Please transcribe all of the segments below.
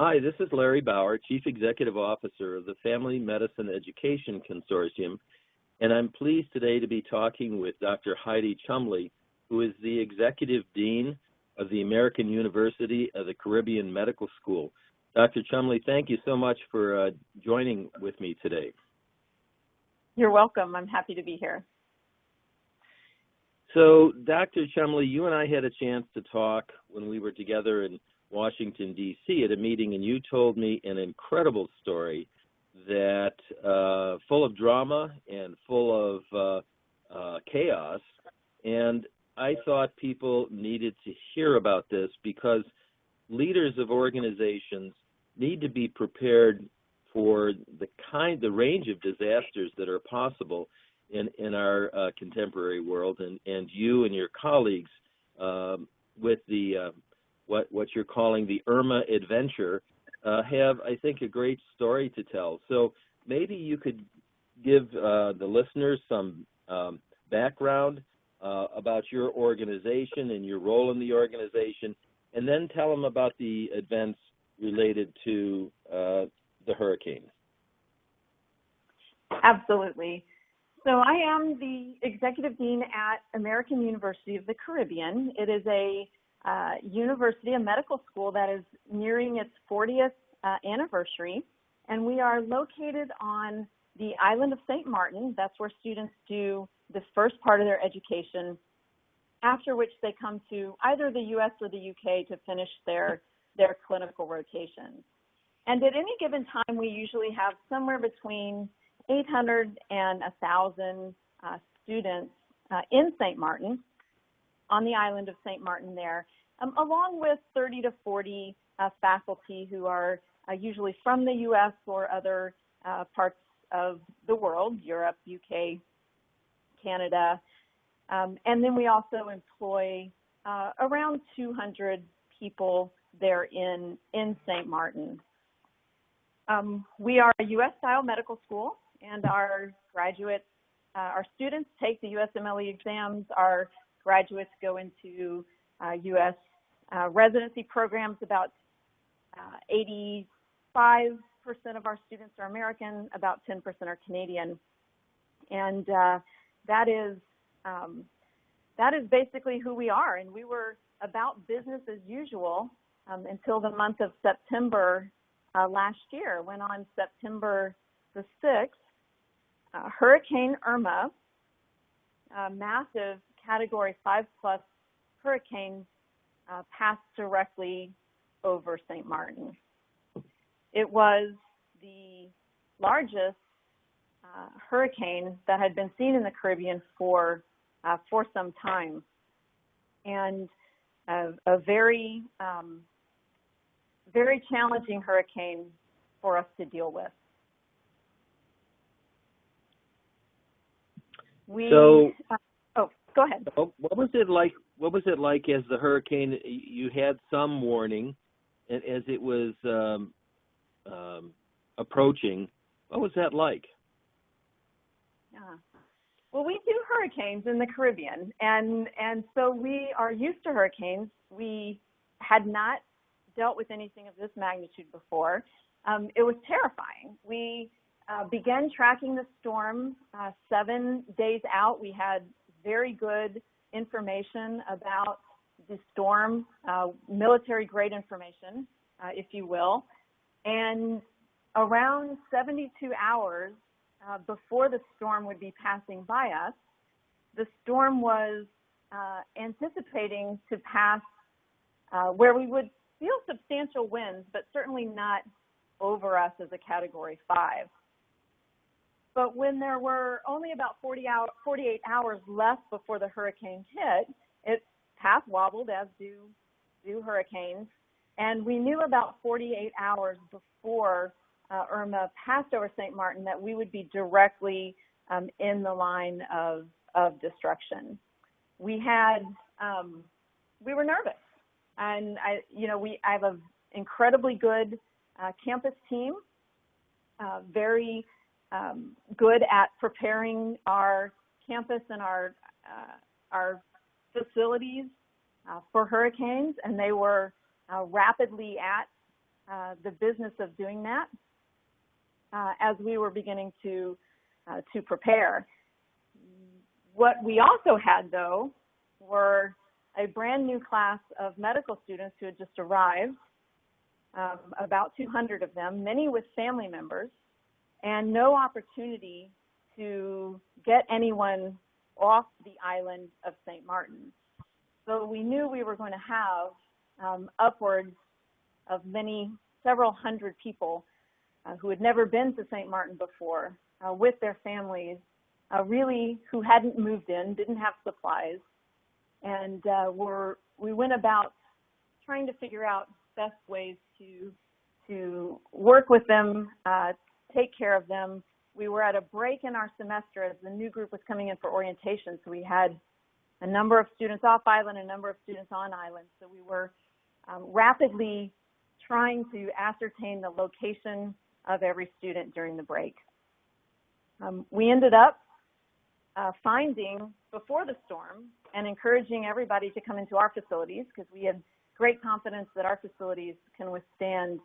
Hi, this is Larry Bauer, Chief Executive Officer of the Family Medicine Education Consortium, and I'm pleased today to be talking with Dr. Heidi Chumley, who is the Executive Dean of the American University of the Caribbean Medical School. Dr. Chumley, thank you so much for joining with me today. You're welcome. I'm happy to be here. So, Dr. Chumley, you and I had a chance to talk when we were together in Washington, D.C. at a meeting, and you told me an incredible story that full of drama and full of chaos, and I thought people needed to hear about this because leaders of organizations need to be prepared for the range of disasters that are possible in our contemporary world, and you and your colleagues with the what you're calling the Irma adventure have, I think, a great story to tell. So maybe you could give the listeners some background about your organization and your role in the organization, and then tell them about the events related to the hurricane. Absolutely. So I am the Executive Dean at American University of the Caribbean. It is a university, a medical school that is nearing its 40th anniversary, and we are located on the island of St. Martin. That's where students do the first part of their education, after which they come to either the U.S. or the U.K. to finish their clinical rotations. And at any given time, we usually have somewhere between 800 and 1,000 students in St. Martin, on the island of St. Martin there, along with 30 to 40 faculty who are usually from the U.S. or other parts of the world, Europe, UK, Canada. And then we also employ around 200 people there in St. Martin. We are a U.S.-style medical school, and our graduates, our students take the USMLE exams. Our graduates go into U.S. Residency programs. About 85% of our students are American, about 10% are Canadian, and that is basically who we are. And we were about business as usual until the month of September last year, when on September the 6th, Hurricane Irma, a massive Category 5+ hurricane, passed directly over St. Martin. It was the largest hurricane that had been seen in the Caribbean for some time, and a very, very challenging hurricane for us to deal with. So, go ahead. What was it like? What was it like as the hurricane? You had some warning, and as it was approaching, what was that like? Yeah. Well, we do hurricanes in the Caribbean, and so we are used to hurricanes. We had not dealt with anything of this magnitude before. It was terrifying. We began tracking the storm 7 days out. We had very good information about the storm, military-grade information, if you will. And around 72 hours before the storm would be passing by us, the storm was anticipating to pass where we would feel substantial winds, but certainly not over us as a Category 5. But when there were only about 48 hours left before the hurricane hit, its path wobbled, as do hurricanes. And we knew about 48 hours before Irma passed over St. Martin that we would be directly in the line of destruction. We were nervous, and I have an incredibly good campus team, very good at preparing our campus and our facilities for hurricanes, and they were rapidly at the business of doing that as we were beginning to prepare. What we also had, though, were a brand new class of medical students who had just arrived, about 200 of them, many with family members, and no opportunity to get anyone off the island of St. Martin. So we knew we were going to have upwards of several hundred people who had never been to St. Martin before with their families, really who hadn't moved in, didn't have supplies, and we went about trying to figure out best ways to work with them, take care of them. We were at a break in our semester as the new group was coming in for orientation, so we had a number of students off island, a number of students on island, so we were rapidly trying to ascertain the location of every student during the break. We ended up finding before the storm and encouraging everybody to come into our facilities because we had great confidence that our facilities can withstand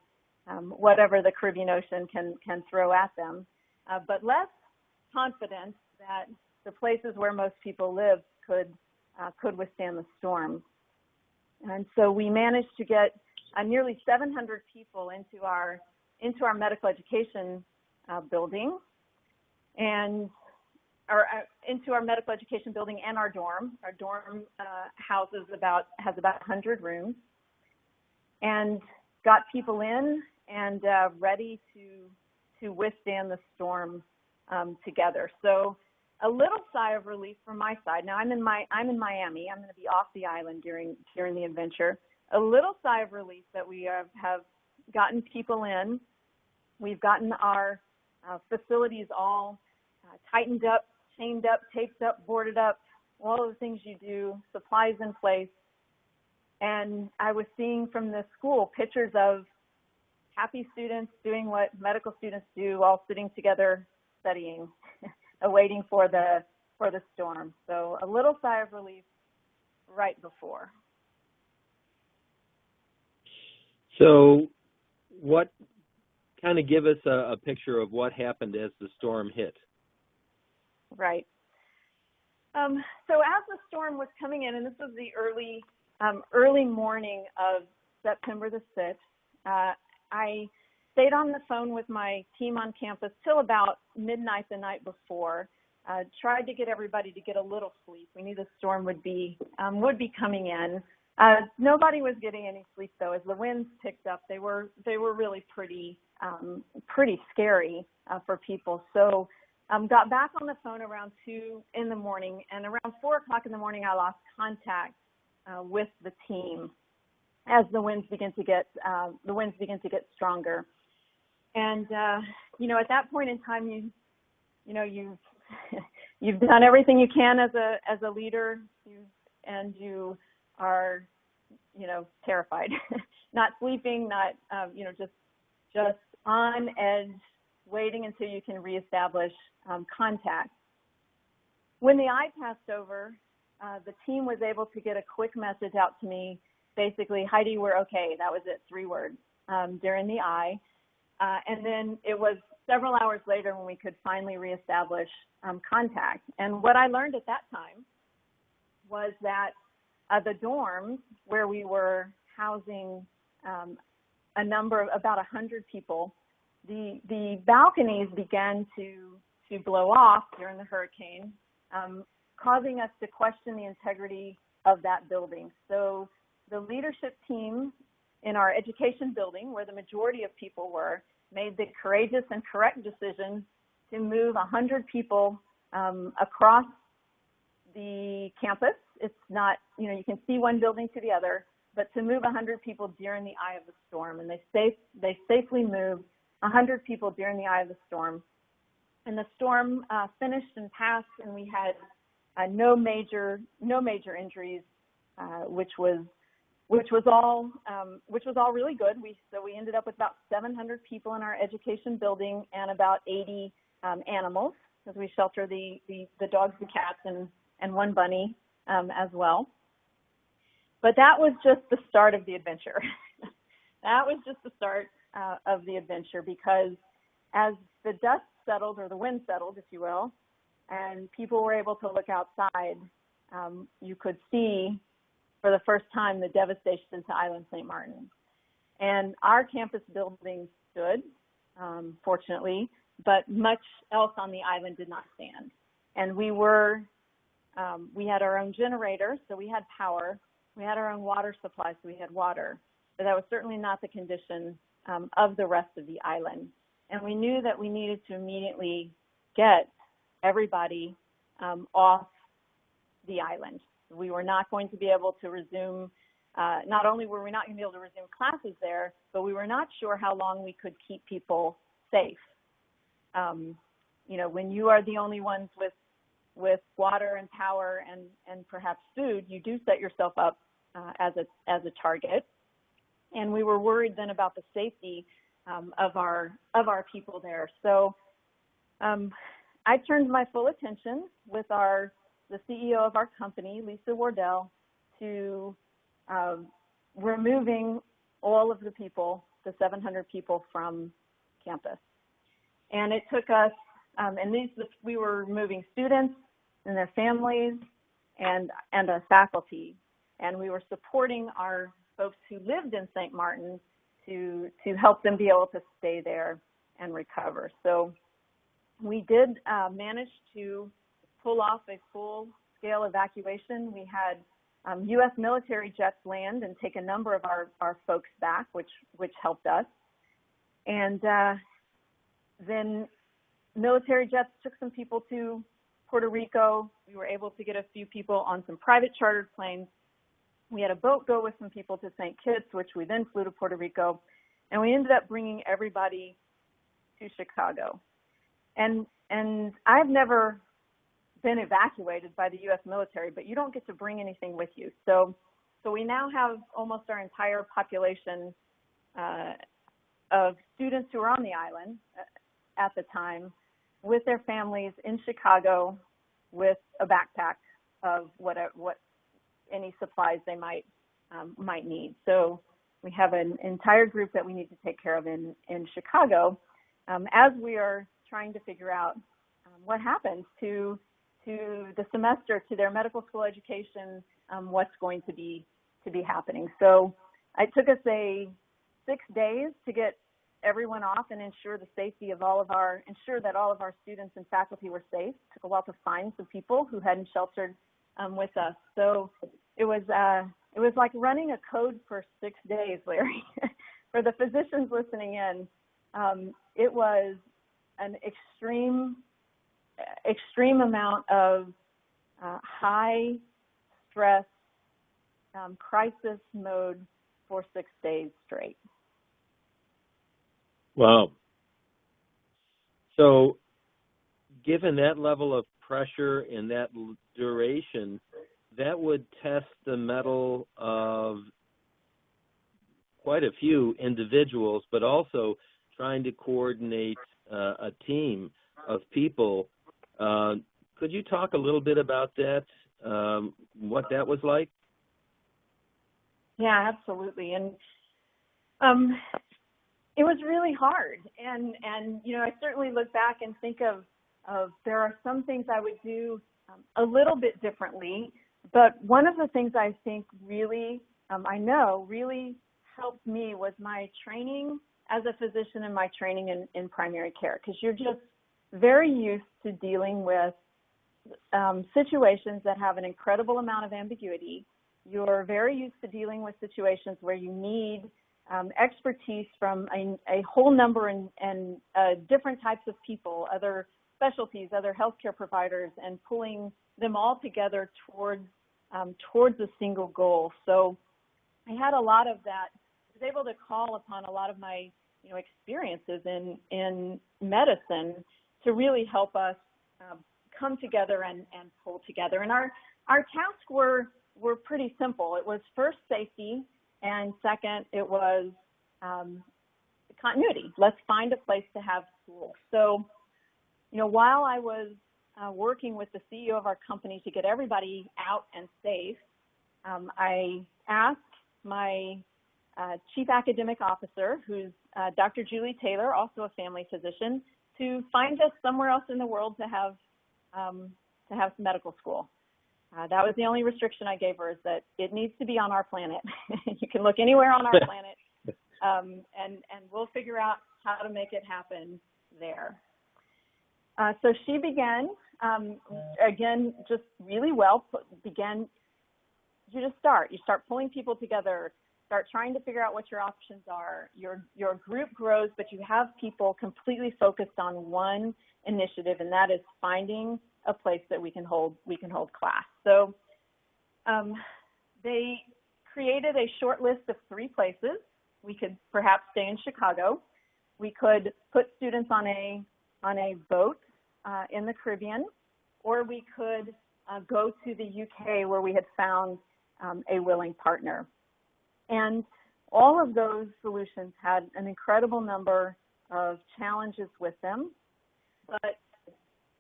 whatever the Caribbean Ocean can throw at them, but less confidence that the places where most people live could withstand the storm. And so we managed to get nearly 700 people into our medical education building, and into our medical education building and our dorm. Our dorm has about 100 rooms, and got people in and ready to withstand the storm together. So a little sigh of relief from my side. Now I'm in Miami. I'm going to be off the island during the adventure. A little sigh of relief that we have gotten people in. We've gotten our facilities all tightened up, chained up, taped up, boarded up, all of the things you do, supplies in place. And I was seeing from the school pictures of happy students doing what medical students do, all sitting together studying, awaiting for the storm. So a little sigh of relief right before. So what kind of give us a picture of what happened as the storm hit? Right. So as the storm was coming in, and this was the early morning of September the 6th, I stayed on the phone with my team on campus till about midnight the night before, tried to get everybody to get a little sleep. We knew the storm would be coming in. Nobody was getting any sleep though. As the winds picked up, they were really pretty scary for people. So got back on the phone around 2 in the morning, and around 4 o'clock in the morning, I lost contact with the team as the winds begin to get stronger. And at that point in time, you've done everything you can as a leader, and you are terrified, not sleeping, not just on edge, waiting until you can reestablish contact. When the eye passed over, the team was able to get a quick message out to me, basically, Heidi, we're okay. That was it, 3 words during the eye. And then it was several hours later when we could finally reestablish contact. And what I learned at that time was that the dorms where we were housing about 100 people, the balconies began to blow off during the hurricane, causing us to question the integrity of that building. So the leadership team in our education building, where the majority of people were, made the courageous and correct decision to move 100 people across the campus. It's not, you can see one building to the other, but to move 100 people during the eye of the storm. And they safely moved 100 people during the eye of the storm. And the storm finished and passed, and we had no major injuries, which was all really good. So we ended up with about 700 people in our education building and about 80 animals, because we shelter the dogs and cats and one bunny as well. But that was just the start of the adventure. that was just the start of the adventure, because as the dust settled, or the wind settled, if you will, and people were able to look outside, you could see for the first time the devastation to Island St. Martin. And our campus building stood, fortunately, but much else on the island did not stand. And we had our own generator, so we had power. We had our own water supply, so we had water. But that was certainly not the condition of the rest of the island. And we knew that we needed to immediately get everybody off the island. We were not going to be able to resume, not only were we not going to be able to resume classes there, but we were not sure how long we could keep people safe. When you are the only ones with water and power and perhaps food, you do set yourself up as a target. And we were worried then about the safety of our people there. So I turned my full attention with the CEO of our company, Lisa Wardell, to removing all of the people, the 700 people, from campus. And it took us, we were removing students and their families and our faculty, and we were supporting our folks who lived in St. Martin to help them be able to stay there and recover. So we did manage to pull off a full-scale evacuation. We had U.S. military jets land and take a number of our folks back, which helped us. And then military jets took some people to Puerto Rico. We were able to get a few people on some private chartered planes. We had a boat go with some people to St. Kitts, which we then flew to Puerto Rico. And we ended up bringing everybody to Chicago. And I've never been evacuated by the U.S. military, but you don't get to bring anything with you. So we now have almost our entire population of students who are on the island at the time with their families in Chicago with a backpack of what any supplies they might need. So we have an entire group that we need to take care of in Chicago as we are trying to figure out what happens to the semester, to their medical school education, what's going to be happening. So it took us 6 days to get everyone off and ensure the safety of ensure that all of our students and faculty were safe. It took a while to find some people who hadn't sheltered with us. So it was like running a code for 6 days, Larry. For the physicians listening in, it was an extreme amount of high stress crisis mode for 6 days straight. Wow. So given that level of pressure and that duration, that would test the mettle of quite a few individuals, but also trying to coordinate a team of people. Could you talk a little bit about that, what that was like? Yeah, absolutely. And it was really hard. And I certainly look back and think of there are some things I would do a little bit differently. But one of the things I think really helped me was my training as a physician and my training in primary care, because you're just very used to dealing with situations that have an incredible amount of ambiguity. You're very used to dealing with situations where you need expertise from a whole number and different types of people, other specialties, other healthcare providers, and pulling them all together towards a single goal. So I had a lot of that. I was able to call upon a lot of my experiences in medicine to really help us come together and pull together. And our tasks were pretty simple. It was first safety, and second, it was continuity. Let's find a place to have school. So, while I was working with the CEO of our company to get everybody out and safe, I asked my chief academic officer, who's Dr. Julie Taylor, also a family physician, to find us somewhere else in the world to have medical school. That was the only restriction I gave her, is that it needs to be on our planet. You can look anywhere on our planet, and we'll figure out how to make it happen there. So she began, again, just really well, you start pulling people together, start trying to figure out what your options are. Your group grows, but you have people completely focused on one initiative, and that is finding a place that we can hold class. So they created a short list of 3 places. We could perhaps stay in Chicago. We could put students on a boat in the Caribbean, or we could go to the UK, where we had found a willing partner. And all of those solutions had an incredible number of challenges with them, but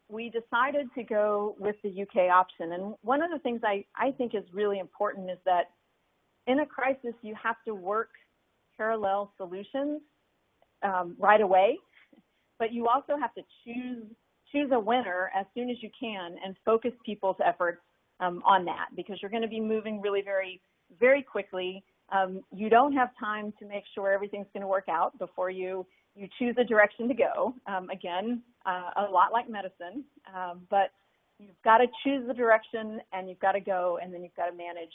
we decided to go with the UK option. And one of the things I think is really important is that in a crisis, you have to work parallel solutions right away, but you also have to choose a winner as soon as you can and focus people's efforts on that, because you're going to be moving really very, very quickly. You don't have time to make sure everything's going to work out before you choose a direction to go. Again, a lot like medicine, but you've got to choose the direction, and you've got to go, and then you've got to manage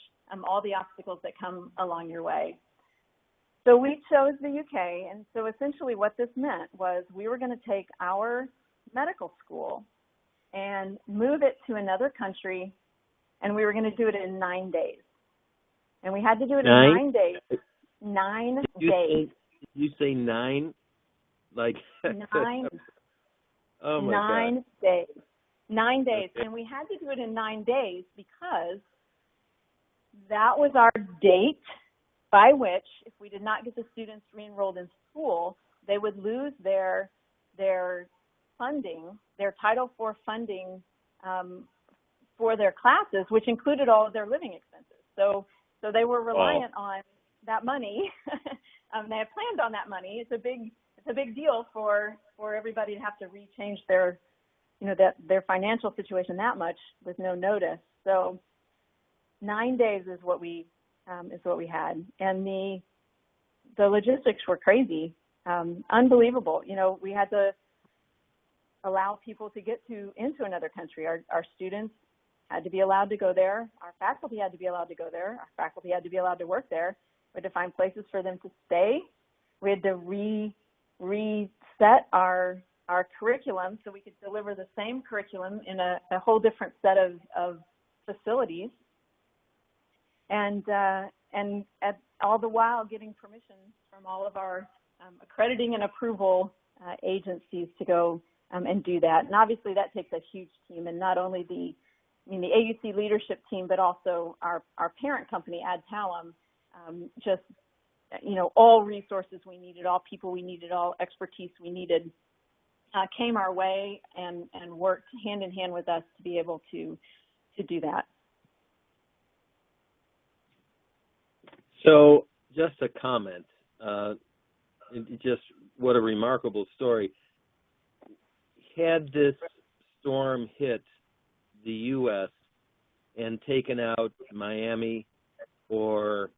all the obstacles that come along your way. So we chose the UK, and so essentially what this meant was we were going to take our medical school and move it to another country, and we were going to do it in 9 days. And we had to do it in 9 days. 9 days. Did you say 9? Like 9. Oh my 9 God. days. 9 days. Okay. And we had to do it in 9 days because that was our date by which, if we did not get the students re-enrolled in school, they would lose their funding, their Title IV funding for their classes, which included all of their living expenses. So they were reliant on that money. They had planned on that money. It's a big deal for everybody to have to rechange their financial situation that much with no notice. So 9 days is what we had, and the logistics were crazy, unbelievable. We had to allow people to get into another country. Our students had to be allowed to go there. Our faculty had to be allowed to go there. Our faculty had to be allowed to work there. We had to find places for them to stay. We had to reset our curriculum so we could deliver the same curriculum in a whole different set of facilities. And at all the while getting permission from all of our accrediting and approval agencies to go and do that. And obviously that takes a huge team, and not only the AUC leadership team, but also our parent company, Adtalem, just, all resources we needed, all people we needed, all expertise we needed came our way and worked hand in hand with us to be able to do that. So just a comment, just what a remarkable story. Had this storm hit the U.S. and taken out Miami or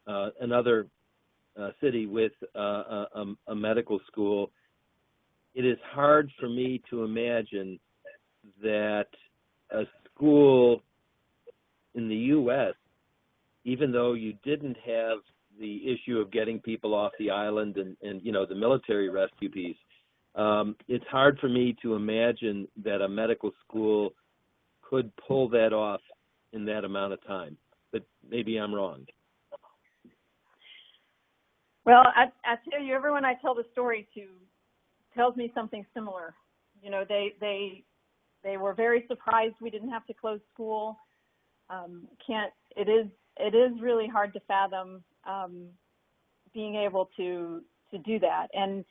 another city with a medical school, it is hard for me to imagine that a school in the U.S., even though you didn't have the issue of getting people off the island and the military rescue piece, it's hard for me to imagine that a medical school could pull that off in that amount of time. But maybe I'm wrong. Well, I tell you, everyone I tell the story to tells me something similar. They were very surprised we didn't have to close school. It is really hard to fathom being able to do that. And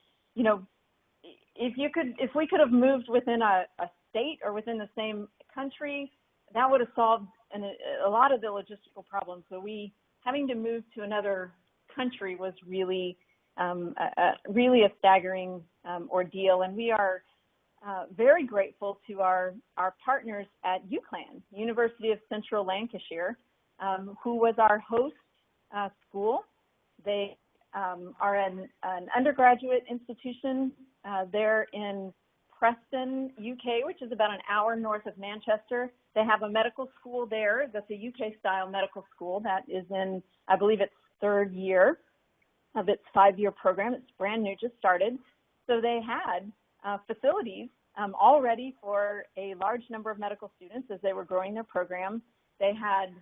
if we could have moved within a state or within the same country, that would have solved a lot of the logistical problems. So having to move to another country was really really a staggering ordeal. And we are very grateful to our partners at UCLan, University of Central Lancashire, who was our host school. They are an undergraduate institution there in Preston, UK, which is about an hour north of Manchester. They have a medical school there that's a UK-style medical school that is in, I believe, its third year of its 5-year program. It's brand new, just started. So they had facilities all ready for a large number of medical students as they were growing their program. They had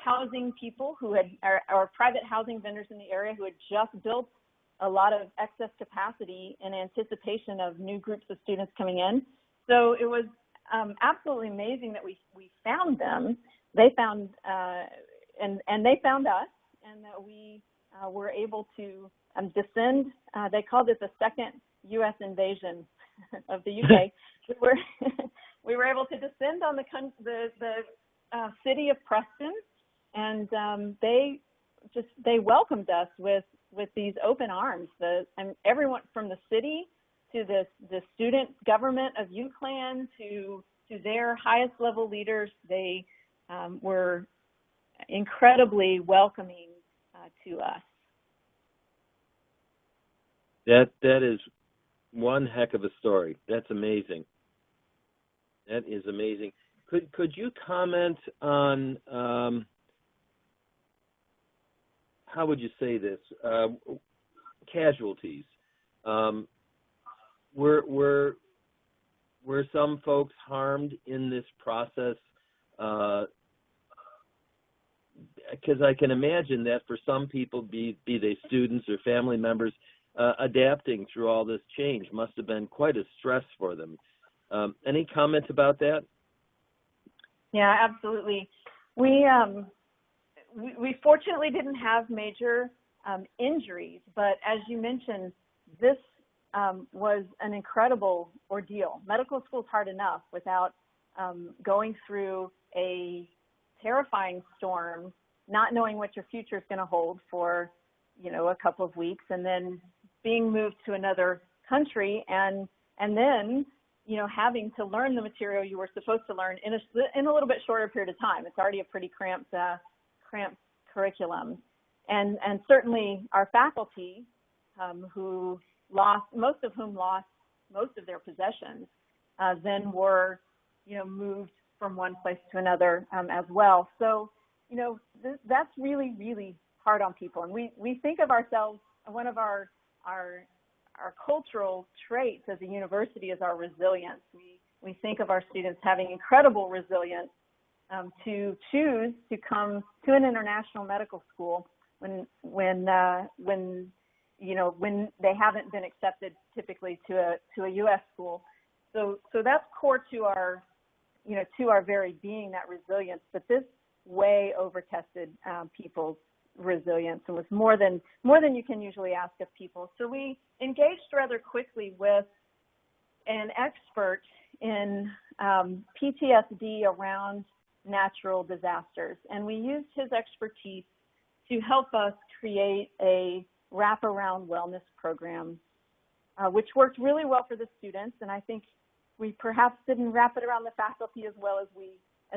housing people who had, or private housing vendors in the area who had just built a lot of excess capacity in anticipation of new groups of students coming in. So it was absolutely amazing that we found them. They found, and they found us, and that we were able to descend. They called it the second U.S. invasion of the UK. we were able to descend on the city of Preston, and they welcomed us with these open arms. And everyone from the city to the student government of UCLan to their highest level leaders, they were incredibly welcoming to us. That is one heck of a story. That's amazing. That is amazing. Could you comment on how would you say this? Casualties. Were some folks harmed in this process? Because I can imagine that for some people, be they students or family members, adapting through all this change must have been quite a stress for them. Any comments about that? Yeah, absolutely. We fortunately didn't have major injuries, but as you mentioned, this was an incredible ordeal. Medical school is hard enough without going through a terrifying storm, not knowing what your future is going to hold for, a couple of weeks, and then being moved to another country, and then having to learn the material you were supposed to learn in a little bit shorter period of time. It's already a pretty cramped curriculum, and certainly our faculty, most of whom lost most of their possessions, then were moved from one place to another as well. So that's really, really hard on people, and we think of ourselves, one of our cultural traits as a university is our resilience. We think of our students having incredible resilience to choose to come to an international medical school when they haven't been accepted typically to a U.S. school. So that's core to our very being, that resilience. But this way over tested people's resilience, and was more than you can usually ask of people. So we engaged rather quickly with an expert in PTSD around natural disasters, and we used his expertise to help us create a wraparound wellness program, which worked really well for the students. And I think we perhaps didn't wrap it around the faculty as well as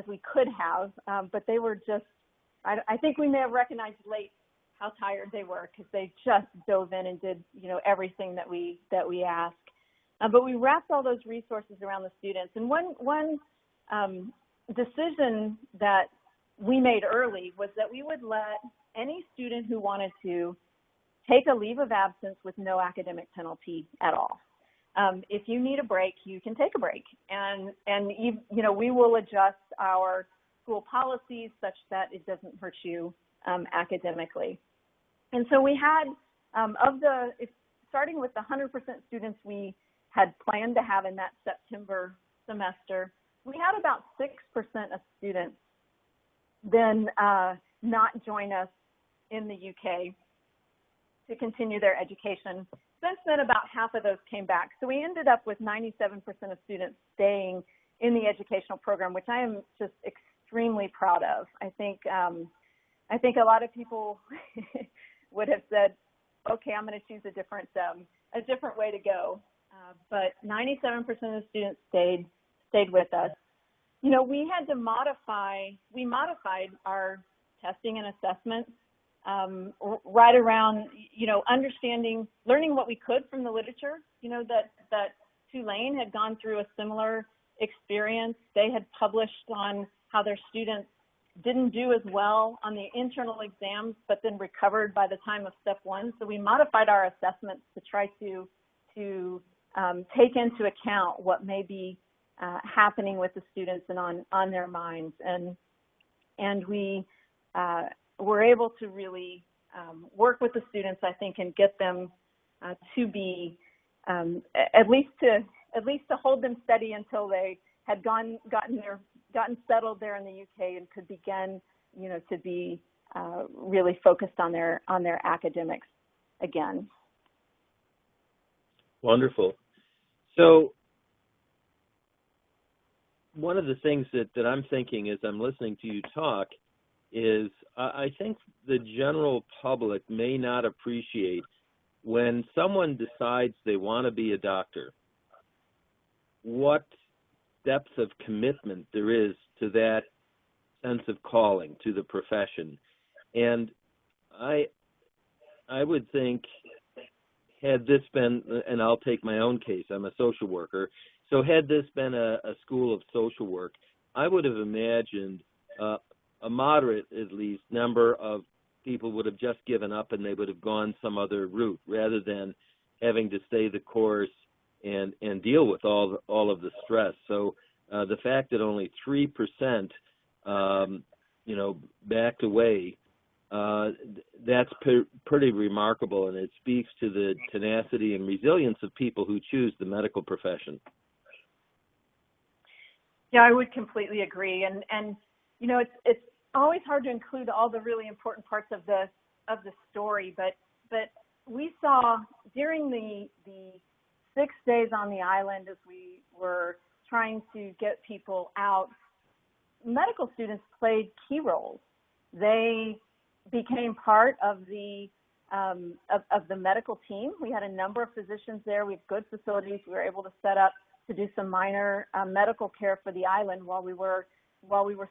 we could have, but they were just, I think we may have recognized late how tired they were, because they just dove in and did everything that we asked. But we wrapped all those resources around the students. And one decision that we made early was that we would let any student who wanted to take a leave of absence with no academic penalty at all. If you need a break, you can take a break, and we will adjust our school policies such that it doesn't hurt you academically. And so we had, starting with the 100% students we had planned to have in that September semester, we had about 6% of students then not join us in the UK to continue their education. Since then, about half of those came back. So we ended up with 97% of students staying in the educational program, which I am just extremely proud of. I think a lot of people would have said, okay, I'm going to choose a different way to go. But 97% of the students stayed with us. You know, we modified our testing and assessment right around, you know, learning what we could from the literature. You know, that Tulane had gone through a similar experience. They had published on how their students didn't do as well on the internal exams, but then recovered by the time of step one. So we modified our assessments to try to take into account what may be happening with the students and on their minds. And we were able to really work with the students, I think, and get them to be at least to hold them steady until they had gotten settled there in the UK and could begin, you know, to be really focused on their academics again. Wonderful. So one of the things that I'm thinking as I'm listening to you talk is I think the general public may not appreciate when someone decides they want to be a doctor, what depth of commitment there is to that sense of calling, to the profession. And I would think, had this been, and I'll take my own case, I'm a social worker, so had this been a school of social work, I would have imagined a moderate, at least, number of people would have just given up and they would have gone some other route rather than having to stay the course and deal with all of the stress. So the fact that only 3%, you know, backed away, that's pretty remarkable, and it speaks to the tenacity and resilience of people who choose the medical profession. Yeah, I would completely agree, and you know, it's always hard to include all the really important parts of the story, but we saw during the 6 days on the island as we were trying to get people out, medical students played key roles. They became part of the medical team. We had a number of physicians there. We have good facilities. We were able to set up to do some minor medical care for the island while we were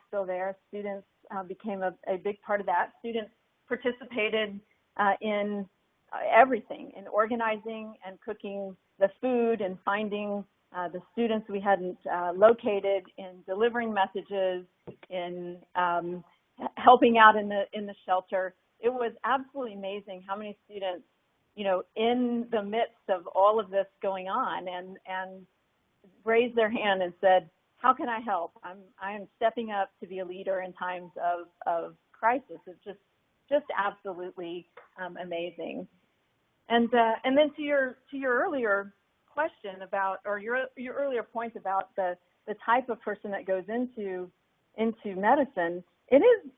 still there. Students became a big part of that. Students participated in everything, in organizing and cooking the food and finding the students we hadn't located, in delivering messages, in helping out in the shelter. It was absolutely amazing how many students, you know, in the midst of all of this going on and raised their hand and said, how can I help? I am stepping up to be a leader in times of crisis. It's just absolutely amazing. And then to your earlier question about, or your earlier point about the type of person that goes into medicine, it is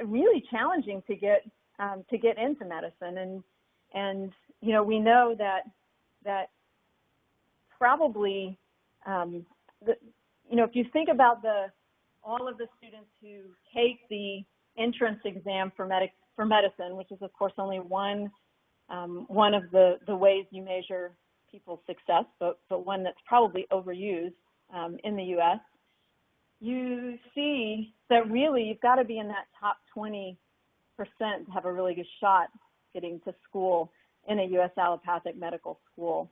really challenging to get into medicine, and you know, we know that probably you know, if you think about all of the students who take the entrance exam for medicine, which is of course only one of the ways you measure people's success, but one that's probably overused in the U.S., you see that really you've got to be in that top 20% to have a really good shot getting to school in a U.S. allopathic medical school.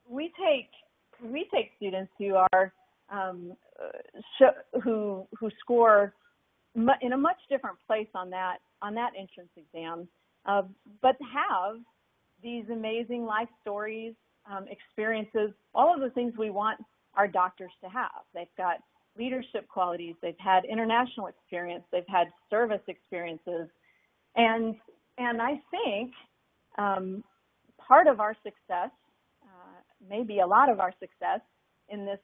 We take students who are who score in a much different place on that entrance exam, but have these amazing life stories, experiences, all of the things we want our doctors to have. They've got leadership qualities, they've had international experience, they've had service experiences, and I think part of our success, maybe a lot of our success in this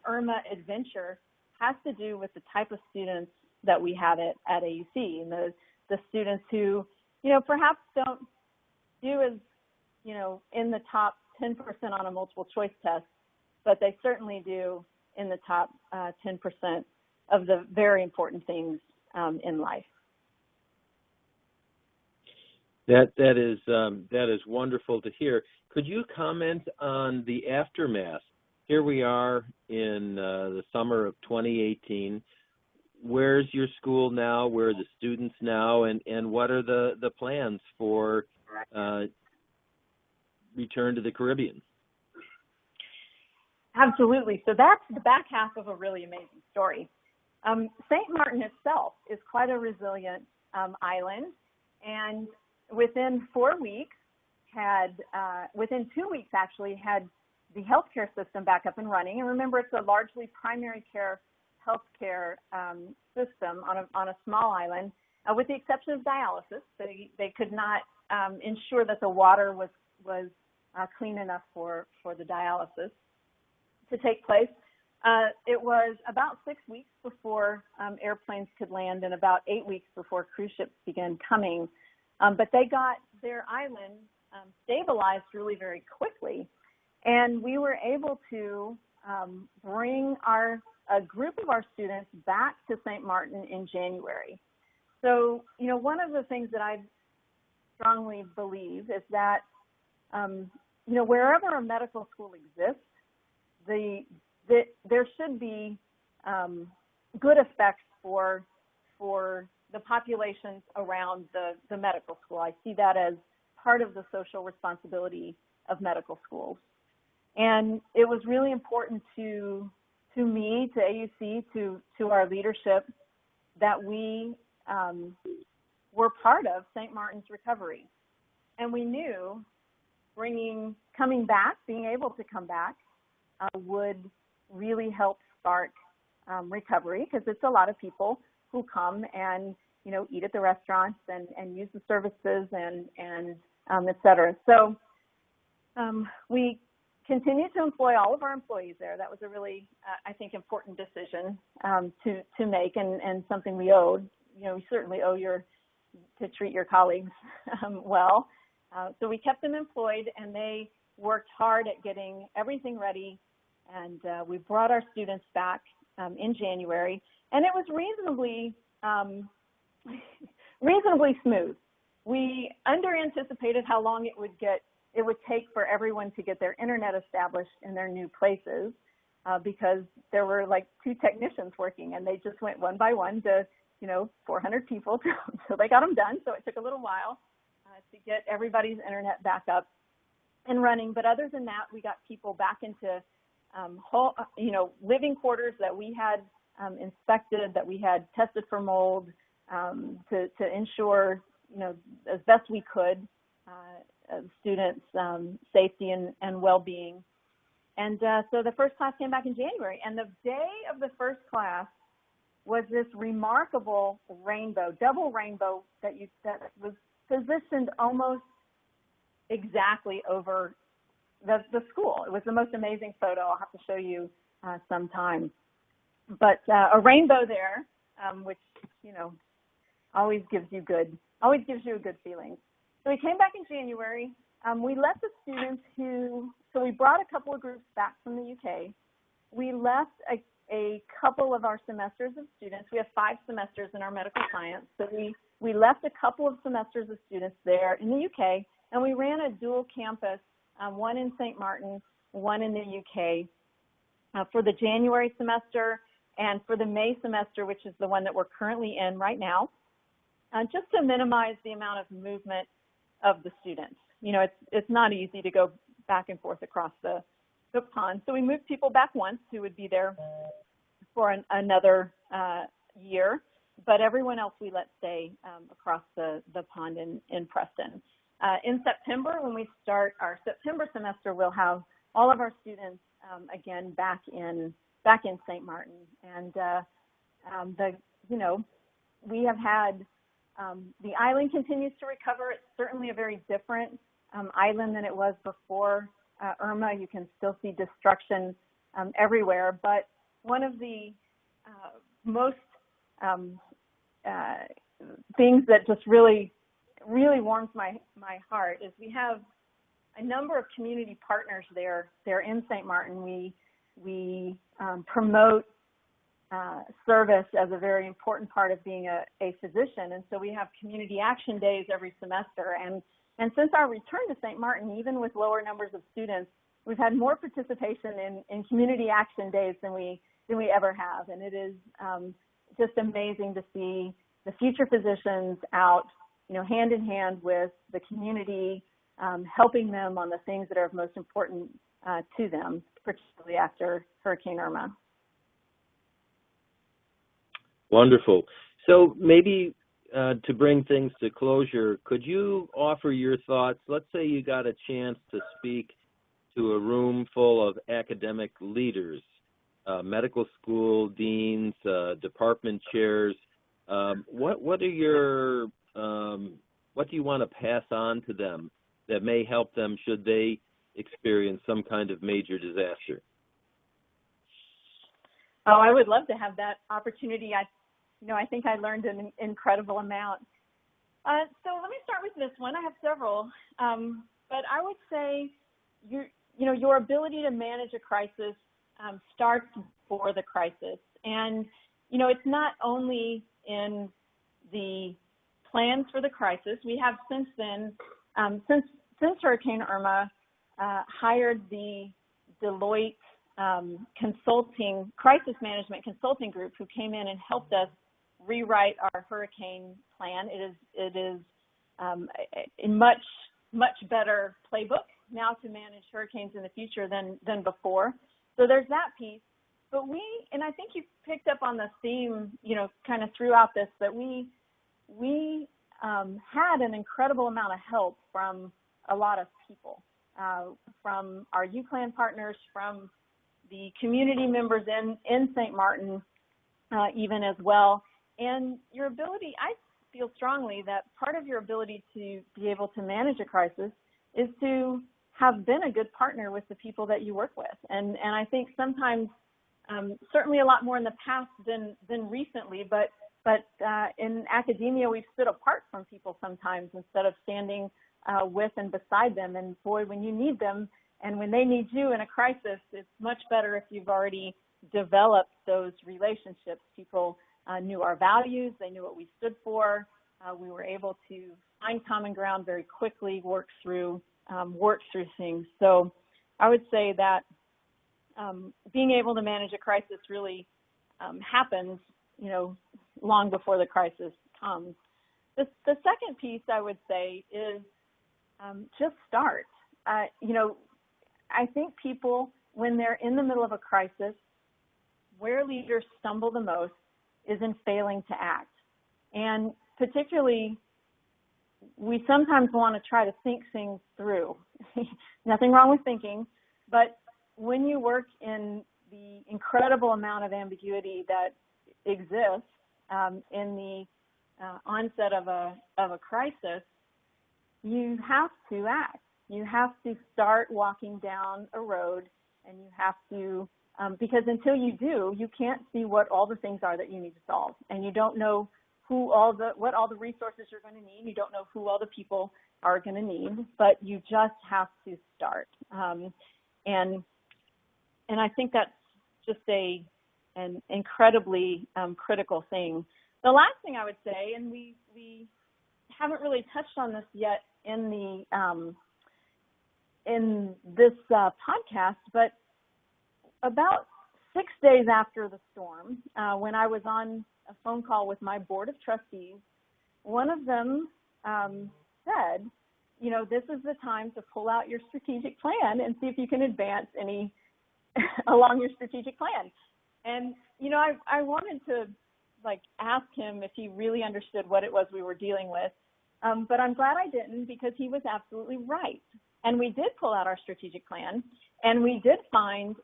Irma adventure, has to do with the type of students that we have at AUC, and the students who, you know, perhaps don't do as, you know, in the top 10% on a multiple choice test, but they certainly do in the top 10% of the very important things in life. That is wonderful to hear. Could you comment on the aftermath? Here we are in the summer of 2018. Where's your school now? Where are the students now? And what are the plans for return to the Caribbean? Absolutely. So that's the back half of a really amazing story. St. Martin itself is quite a resilient island, and within 4 weeks within 2 weeks actually, had the healthcare system back up and running. And remember, it's a largely primary care healthcare system on a small island, with the exception of dialysis. They could not ensure that the water was clean enough for the dialysis to take place. It was about 6 weeks before airplanes could land and about 8 weeks before cruise ships began coming. But they got their island stabilized really very quickly. And we were able to bring a group of our students back to St. Martin in January. So, one of the things that I strongly believe is that, wherever a medical school exists, there should be good effects for the populations around the medical school. I see that as part of the social responsibility of medical schools. And it was really important to me, to AUC, to our leadership, that we were part of St. Martin's recovery. And we knew coming back, being able to come back, would really help spark recovery, because it's a lot of people who come and eat at the restaurants and use the services and et cetera. So we continue to employ all of our employees there. That was a really, I think, important decision to make, and something we owed. We certainly owe to treat your colleagues well. So we kept them employed, and they worked hard at getting everything ready. And we brought our students back in January, and it was reasonably smooth. We under-anticipated how long it would take for everyone to get their internet established in their new places, because there were like 2 technicians working, and they just went one by one to 400 people so they got them done. So it took a little while to get everybody's internet back up and running. But other than that, we got people back into living quarters that we had inspected, that we had tested for mold, to ensure, as best we could, students' safety and well-being. And so the first class came back in January, and the day of the first class was this remarkable rainbow, double rainbow that was positioned almost exactly over the school. It was the most amazing photo. I'll have to show you sometime. But a rainbow there, which always gives you a good feeling. So we came back in January. We let the students so we brought a couple of groups back from the UK. We left a couple of our semesters of students. We have 5 semesters in our medical science. So we left a couple of semesters of students there in the UK, and we ran a dual campus, one in St. Martin, one in the UK, for the January semester and for the May semester, which is the one that we're currently in right now, just to minimize the amount of movement of the students. It's not easy to go back and forth across the pond. So we moved people back once who would be there for another year, but everyone else we let stay across the pond in Preston. In September, when we start our September semester, we'll have all of our students again back in St. Martin, and we have had the island continues to recover. It's certainly a very different island than it was before Irma. You can still see destruction everywhere, but one of the most things that just really warms my heart is we have a number of community partners there. They're in St. Martin. We promote service as a very important part of being a physician. And so we have community action days every semester. And since our return to St. Martin, even with lower numbers of students, we've had more participation in community action days than we ever have. And it is just amazing to see the future physicians out, hand in hand with the community, helping them on the things that are most important to them, particularly after Hurricane Irma. Wonderful. So maybe to bring things to closure, could you offer your thoughts? Let's say you got a chance to speak to a room full of academic leaders, medical school deans, department chairs. What do you want to pass on to them that may help them should they experience some kind of major disaster? Oh, I would love to have that opportunity. I think I learned an incredible amount. So let me start with this one. I have several, but I would say your ability to manage a crisis starts before the crisis, and it's not only in the plans for the crisis. We have since then, since Hurricane Irma, hired the Deloitte crisis management consulting group, who came in and helped us rewrite our hurricane plan. It is a much better playbook now to manage hurricanes in the future than before. So there's that piece. But and I think you picked up on the theme, kind of throughout this, that we had an incredible amount of help from a lot of people, from our UCLAN partners, from the community members in St. Martin, even as well. And your ability, I feel strongly that part of your ability to be able to manage a crisis is to have been a good partner with the people that you work with. And I think sometimes, certainly a lot more in the past than recently, but in academia, we've stood apart from people sometimes instead of standing with and beside them. And boy, when you need them and when they need you in a crisis, it's much better if you've already developed those relationships. People knew our values, they knew what we stood for. We were able to find common ground very quickly, work through things. So I would say that being able to manage a crisis really happens, long before the crisis comes. The second piece I would say is just start. I think people, when they're in the middle of a crisis, where leaders stumble the most is in failing to act. And particularly, we sometimes want to try to think things through. Nothing wrong with thinking, but when you work in the incredible amount of ambiguity that exists in the onset of a crisis, you have to act. You have to start walking down a road, and you have to, because until you do, you can't see what all the things are that you need to solve, and you don't know what all the resources you're going to need. You don't know who all the people are going to need, but you just have to start. And I think that's just an incredibly critical thing. The last thing I would say, and we haven't really touched on this yet in this podcast, but about 6 days after the storm, when I was on a phone call with my board of trustees, one of them said, this is the time to pull out your strategic plan and see if you can advance any along your strategic plan. And, I wanted to ask him if he really understood what it was we were dealing with. But I'm glad I didn't, because he was absolutely right. And we did pull out our strategic plan, and we did find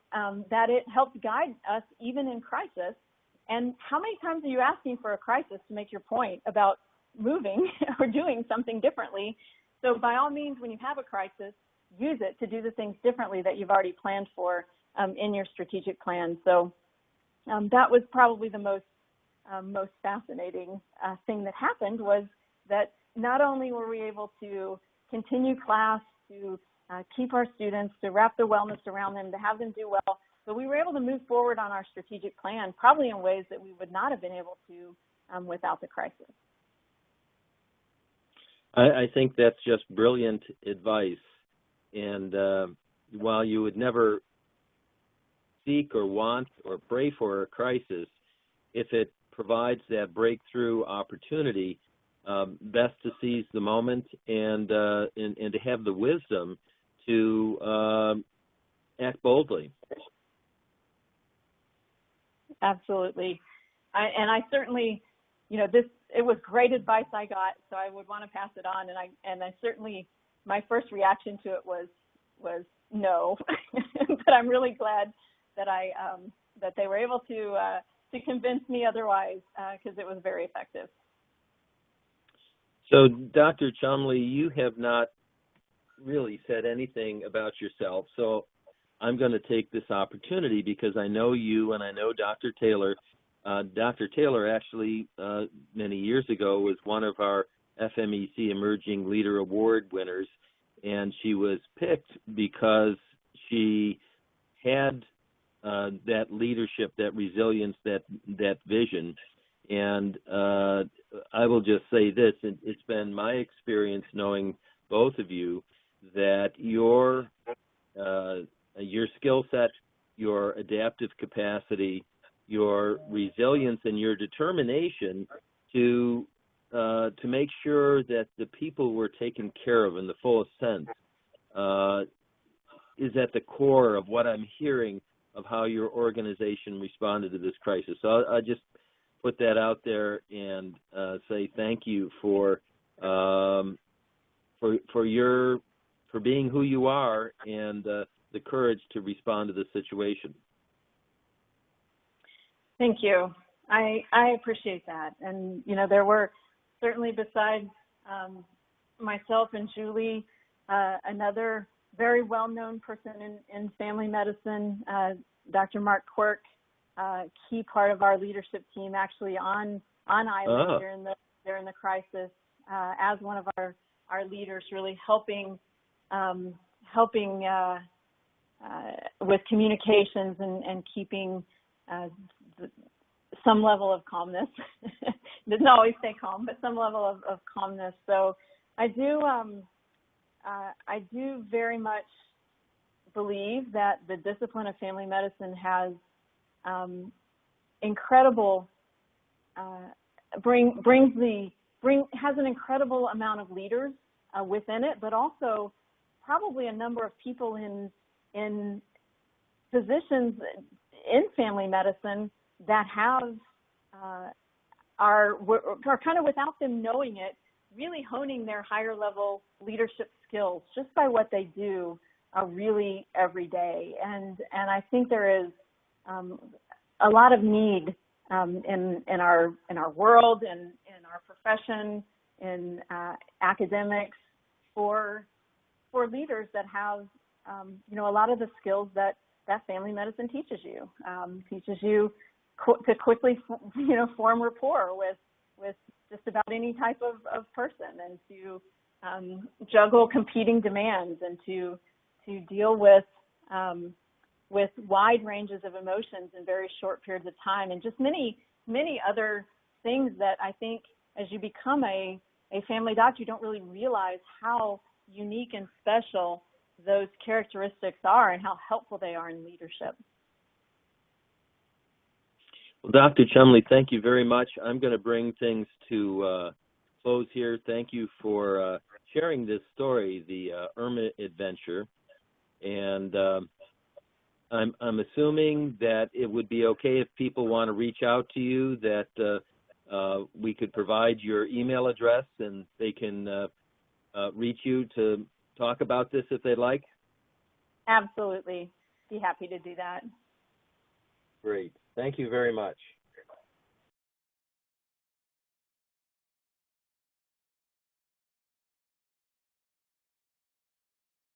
that it helped guide us even in crisis. And how many times are you asking for a crisis to make your point about moving or doing something differently? So by all means, when you have a crisis, use it to do the things differently that you've already planned for in your strategic plan. So that was probably the most fascinating thing that happened, was that not only were we able to continue class, to keep our students, to wrap the wellness around them, to have them do well, but we were able to move forward on our strategic plan, probably in ways that we would not have been able to without the crisis. I think that's just brilliant advice. And while you would never seek or want or pray for a crisis, if it provides that breakthrough opportunity, best to seize the moment and to have the wisdom to act boldly. Absolutely. I certainly, it was great advice I got, so I would want to pass it on. And I certainly, my first reaction to it was no, but I'm really glad that that they were able to convince me otherwise, because it was very effective. So, Dr. Chumley, you have not really said anything about yourself, so I'm going to take this opportunity because I know you and I know Dr. Taylor. Dr. Taylor actually, many years ago, was one of our FMEC Emerging Leader Award winners, and she was picked because she had that leadership, that resilience, that vision. And I will just say this, it's been my experience knowing both of you that your skill set, your adaptive capacity, your resilience, and your determination to make sure that the people were taken care of in the fullest sense is at the core of what I'm hearing of how your organization responded to this crisis. So I'll just put that out there and say thank you for being who you are and the courage to respond to the situation. Thank you. I appreciate that. And, there were certainly, besides myself and Julie, another very well-known person in family medicine, Dr. Mark Quirk, key part of our leadership team, actually on island during the crisis, as one of our leaders, really helping with communications and keeping some level of calmness. Doesn't always stay calm, but some level of calmness. So I do very much believe that the discipline of family medicine has has an incredible amount of leaders within it, but also probably a number of people in positions in family medicine that are kind of, without them knowing it, really honing their higher level leadership skills just by what they do really every day. And I think there is a lot of need in our world and in our profession, in academics, for leaders that have a lot of the skills that family medicine teaches you. Teaches you to quickly form rapport with just about any type of person, and to juggle competing demands, and to deal with wide ranges of emotions in very short periods of time, and just many other things that I think as you become a family doctor, you don't really realize how unique and special those characteristics are and how helpful they are in leadership. Well, Dr. Chumley, thank you very much. I'm going to bring things to close here. Thank you for sharing this story, the Irma adventure. And I'm assuming that it would be okay if people want to reach out to you, that we could provide your email address and they can reach you to talk about this if they'd like? Absolutely. Be happy to do that. Great. Thank you very much.